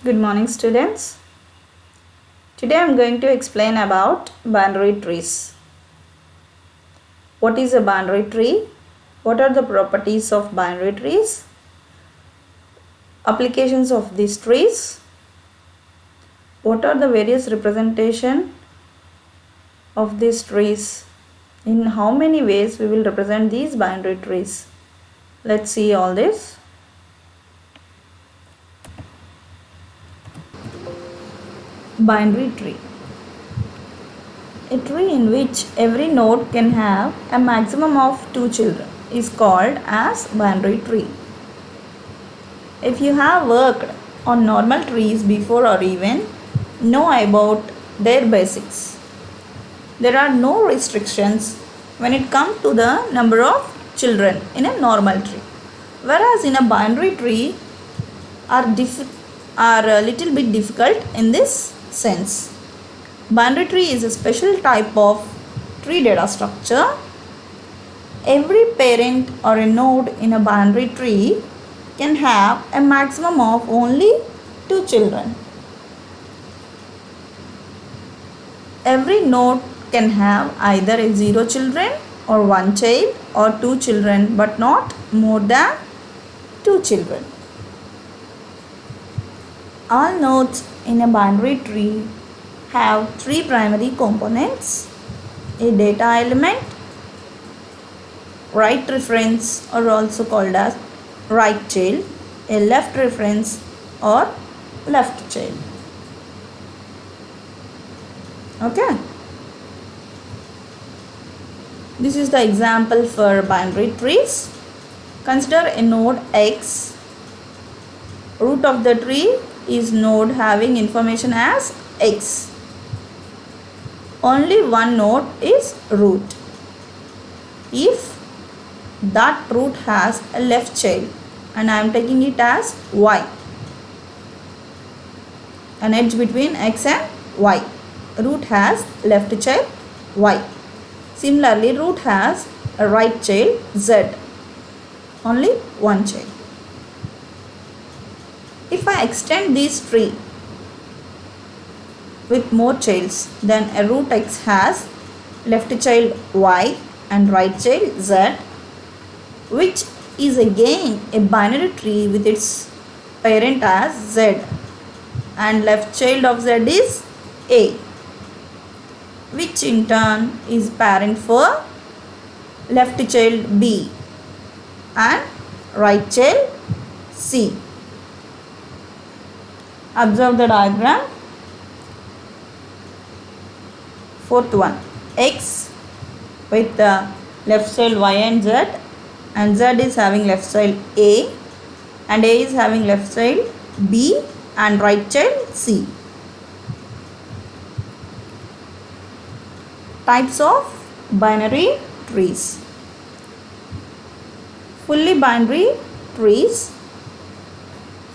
Good morning, students. Today I am going to explain about binary trees. What is a binary tree? What are the properties of binary trees? Applications of these trees? What are the various representation of these trees? In how many ways we will represent these binary trees? Let's see all this. Binary tree. A tree in which every node can have a maximum of 2 children is called as binary tree. If you have worked on normal trees before or even know about their basics, there are no restrictions when it comes to the number of children in a normal tree. Whereas in a binary tree are a little bit difficult in this sense. Binary tree is a special type of tree data structure. Every parent or a node in a binary tree can have a maximum of only 2 children. Every node can have either a 0 children or 1 child or 2 children, but not more than 2 children. All nodes in a binary tree have 3 primary components: a data element, right reference or also called as right child, a left reference or left child. Okay. This is the example for binary trees. Consider a node X. Root of the tree is node having information as X. Only one node is root. If that root has a left child, and I am taking it as Y, an edge between X and Y. Root has left child Y. Similarly, root has a right child Z. Only one child. If I extend this tree with more childs, then a root X has left child Y and right child Z, which is again a binary tree with its parent as Z, and left child of Z is A, which in turn is parent for left child B and right child C. Observe the diagram. Fourth one, X with the left child Y and Z is having left child A, and A is having left child B and right child C. Types of binary trees. Fully binary trees.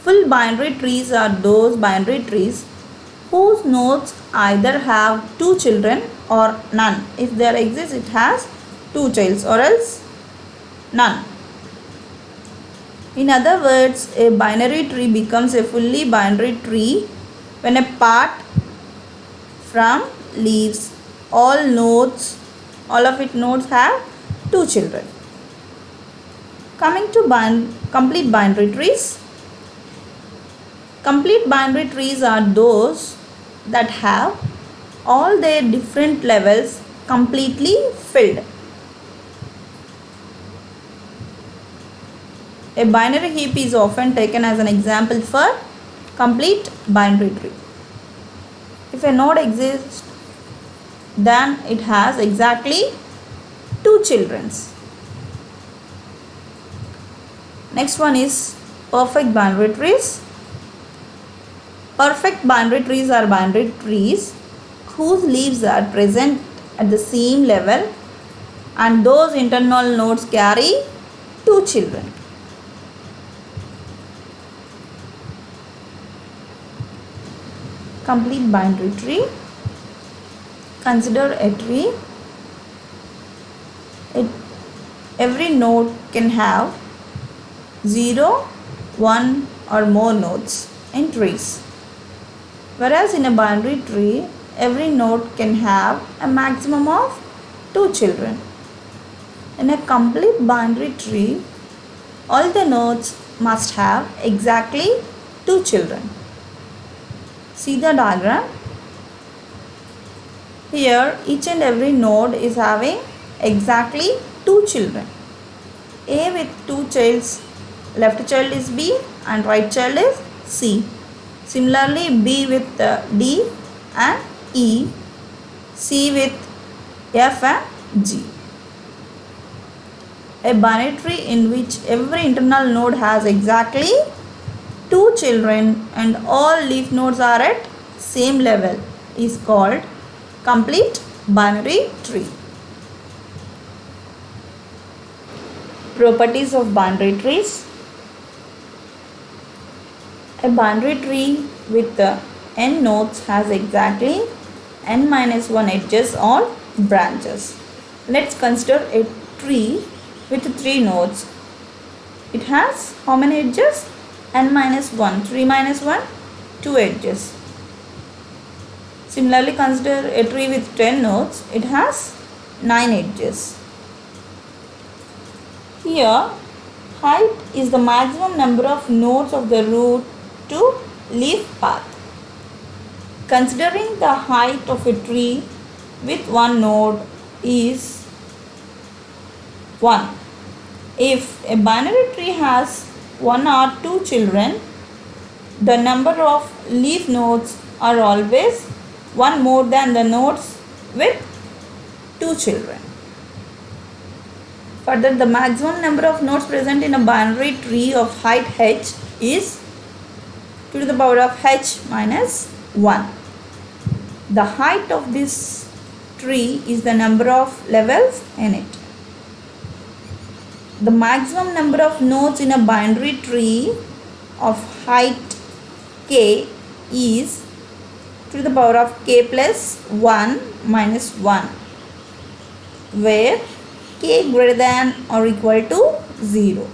Full binary trees are those binary trees whose nodes either have 2 children or none. If there exists, it has 2 childs or else none. In other words, a binary tree becomes a fully binary tree when a part from leaves all of its nodes have 2 children. Coming to complete binary trees. Complete binary trees are those that have all their different levels completely filled. A binary heap is often taken as an example for complete binary tree. If a node exists, then it has exactly 2 children. Next one is perfect binary trees. Perfect binary trees are binary trees whose leaves are present at the same level and those internal nodes carry 2 children. Complete binary tree. Consider a tree. Every node can have 0, 1 or more nodes in trees. Whereas in a binary tree, every node can have a maximum of 2 children. In a complete binary tree, all the nodes must have exactly 2 children. See the diagram. Here each and every node is having exactly 2 children. A with 2 childs, left child is B and right child is C. Similarly B with D and E, C with F and G. A binary tree in which every internal node has exactly 2 children and all leaf nodes are at same level is called complete binary tree. Properties of binary trees. A binary tree with n nodes has exactly n minus 1 edges or branches. Let's consider a tree with 3 nodes. It has how many edges? N minus 1. 3 minus 1, 2 edges. Similarly, consider a tree with 10 nodes. It has 9 edges. Here, height is the maximum number of nodes of the root to leaf path. Considering the height of a tree with one node is 1. If a binary tree has 1 or 2 children, the number of leaf nodes are always 1 more than the nodes with 2 children. Further, the maximum number of nodes present in a binary tree of height h is 2 to the power of h minus 1. The height of this tree is the number of levels in it. The maximum number of nodes in a binary tree of height k is 2 to the power of k plus 1 minus 1, where k greater than or equal to 0.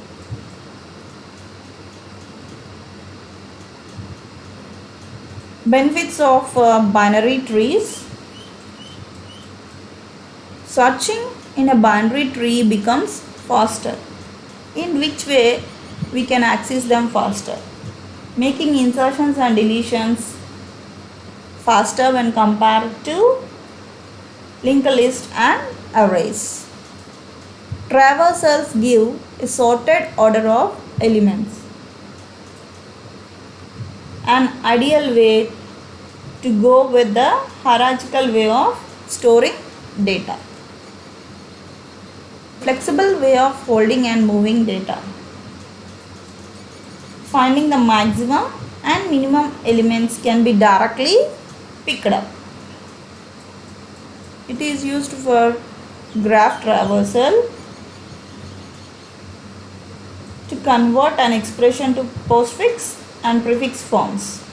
Benefits of binary trees. Searching in a binary tree becomes faster. In which way we can access them faster? Making insertions and deletions faster when compared to linked list and arrays. Traversals give a sorted order of elements. An ideal way to go with the hierarchical way of storing data. Flexible way of holding and moving data. Finding the maximum and minimum elements can be directly picked up. It is used for graph traversal, to convert an expression to postfix and prefix forms.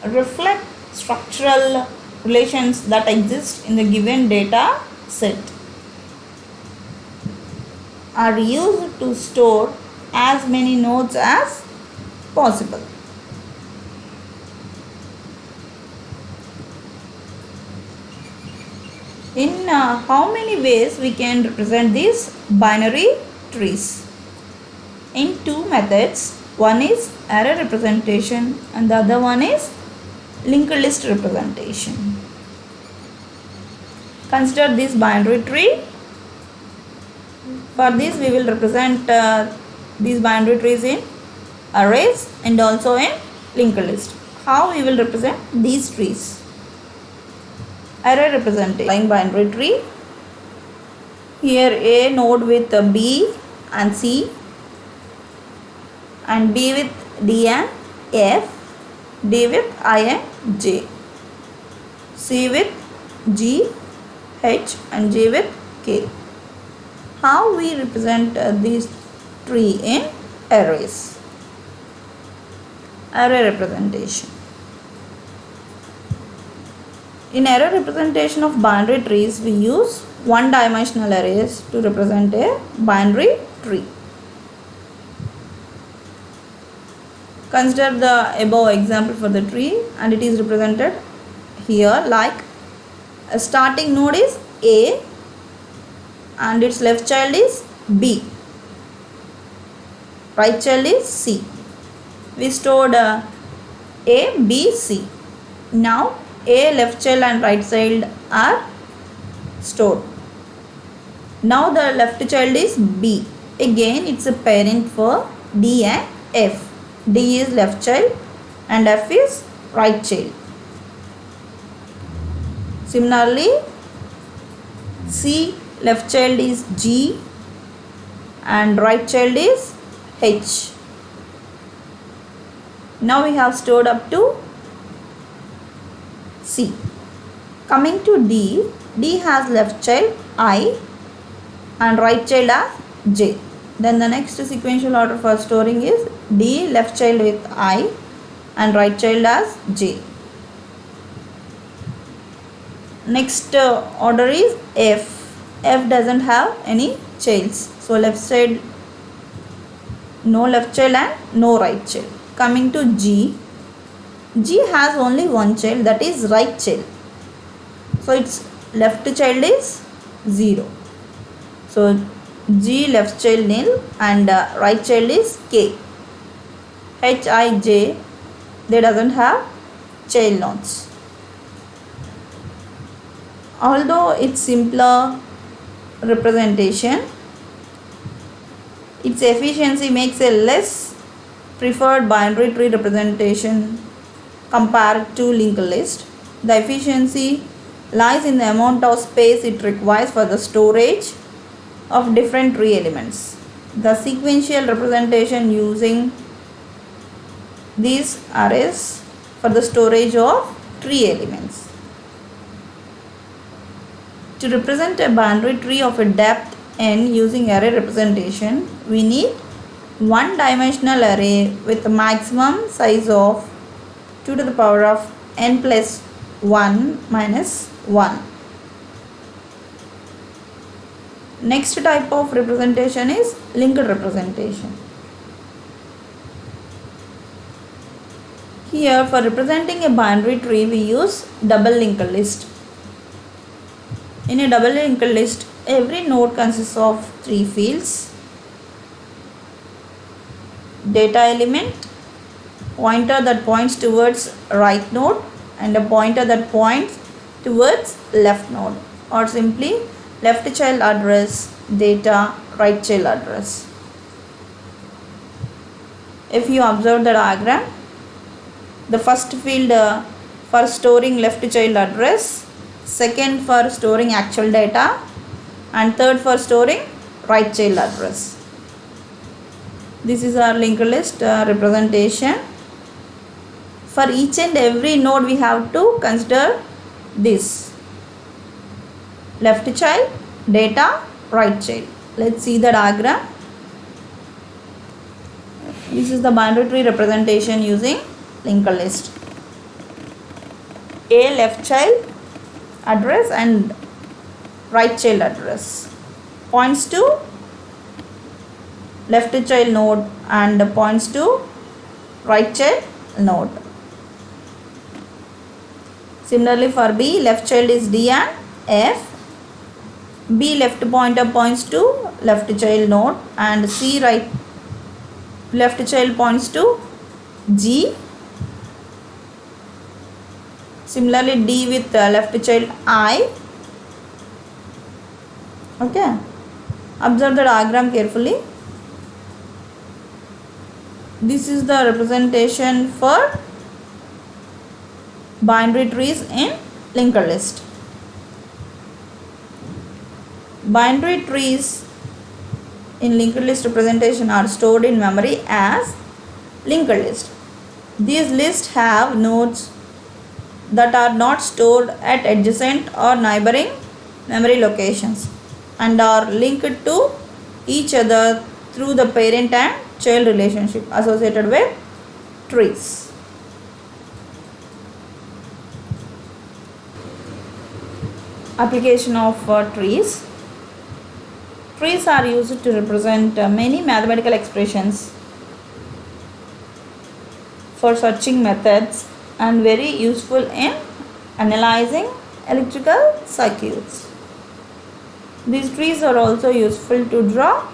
Reflect structural relations that exist in the given data set. Are used to store as many nodes as possible. In how many ways we can represent these binary trees? In 2 methods. One is array representation and the other one is linked list representation. Consider this binary tree. For this we will represent these binary trees in arrays and also in linked list. How we will represent these trees? Array representation. Binary tree. Here A node with B and C, and B with D and F, D with I and J, C with G, H and J with K. How we represent this tree in arrays? Array representation. In array representation of binary trees, we use one-dimensional arrays to represent a binary tree. Consider the above example for the tree, and it is represented here like a starting node is A and its left child is B, right child is C. We stored A, B, C. Now A, left child and right child are stored. Now the left child is B. Again it's a parent for D and F. D is left child and F is right child. Similarly, C, left child is G and right child is H. Now we have stored up to C. Coming to D, D has left child I and right child as J. Then the next sequential order for storing is D, left child with I and right child as J. Next order is F. F doesn't have any childs, so left side no left child and no right child. Coming to G, G has only one child, that is right child, so its left child is 0. So G left child nil and right child is K. H, I, J, they doesn't have child nodes. Although it's simpler representation, its efficiency makes a less preferred binary tree representation compared to linked list. The efficiency lies in the amount of space it requires for the storage of different tree elements. The sequential representation using these arrays for the storage of tree elements. To represent a binary tree of a depth n using array representation, we need one-dimensional array with a maximum size of 2 to the power of n plus 1 minus 1. Next type of representation is linked representation. Here, for representing a binary tree, we use double linked list. In a double linked list, every node consists of 3 fields: data element, pointer that points towards right node, and a pointer that points towards left node, or simply left child address, data, right child address. If you observe the diagram, the first field for storing left child address, second for storing actual data, and third for storing right child address. This is our linked list representation. For each and every node we have to consider this: left child, data, right child. Let's see the diagram. This is the binary tree representation using linked list. A, left child address and right child address points to left child node and points to right child node. Similarly for B, left child is D and F. B left pointer points to left child node and C right left child points to G. Similarly D with left child I. Okay, observe the diagram carefully. This is the representation for binary trees in linked list. Binary trees in linked list representation are stored in memory as linked list. These lists have nodes that are not stored at adjacent or neighboring memory locations and are linked to each other through the parent and child relationship associated with trees. Application of trees. Trees are used to represent many mathematical expressions. for searching methods and very useful in analyzing electrical circuits. These trees are also useful to draw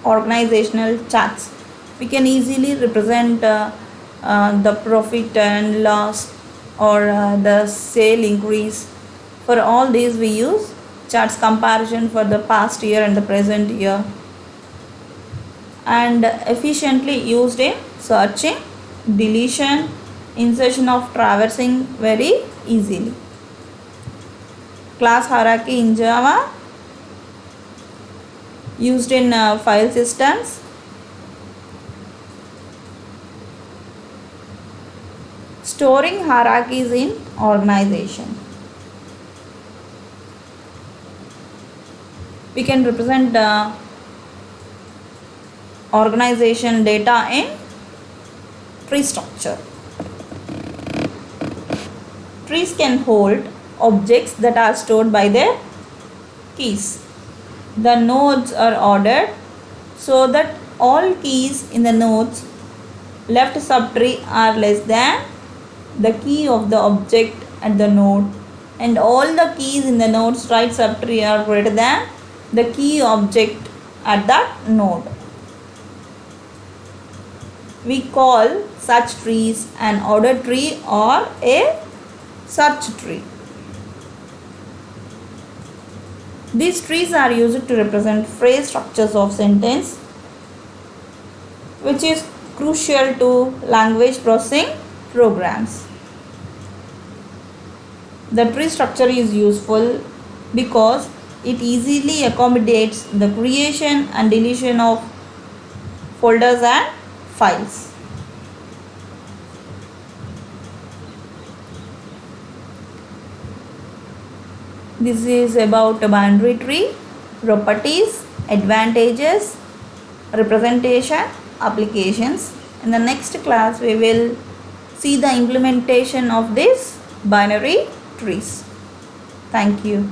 organizational charts. We can easily represent the profit and loss or the sale increase. For all these we use charts comparison for the past year and the present year, and efficiently used in searching, deletion, insertion of traversing very easily. Class hierarchy in Java used in file systems. Storing hierarchies in organization. We can represent organization data in tree structure. Trees can hold objects that are stored by their keys. The nodes are ordered so that all keys in the nodes left subtree are less than the key of the object at the node, and all the keys in the node's right subtree are greater than the key object at that node. We call such trees an ordered tree or a search tree. These trees are used to represent phrase structures of sentence, which is crucial to language processing programs. The tree structure is useful because it easily accommodates the creation and deletion of folders and files. This is about a binary tree, properties, advantages, representation, applications. In the next class, we will see the implementation of these binary trees. Thank you.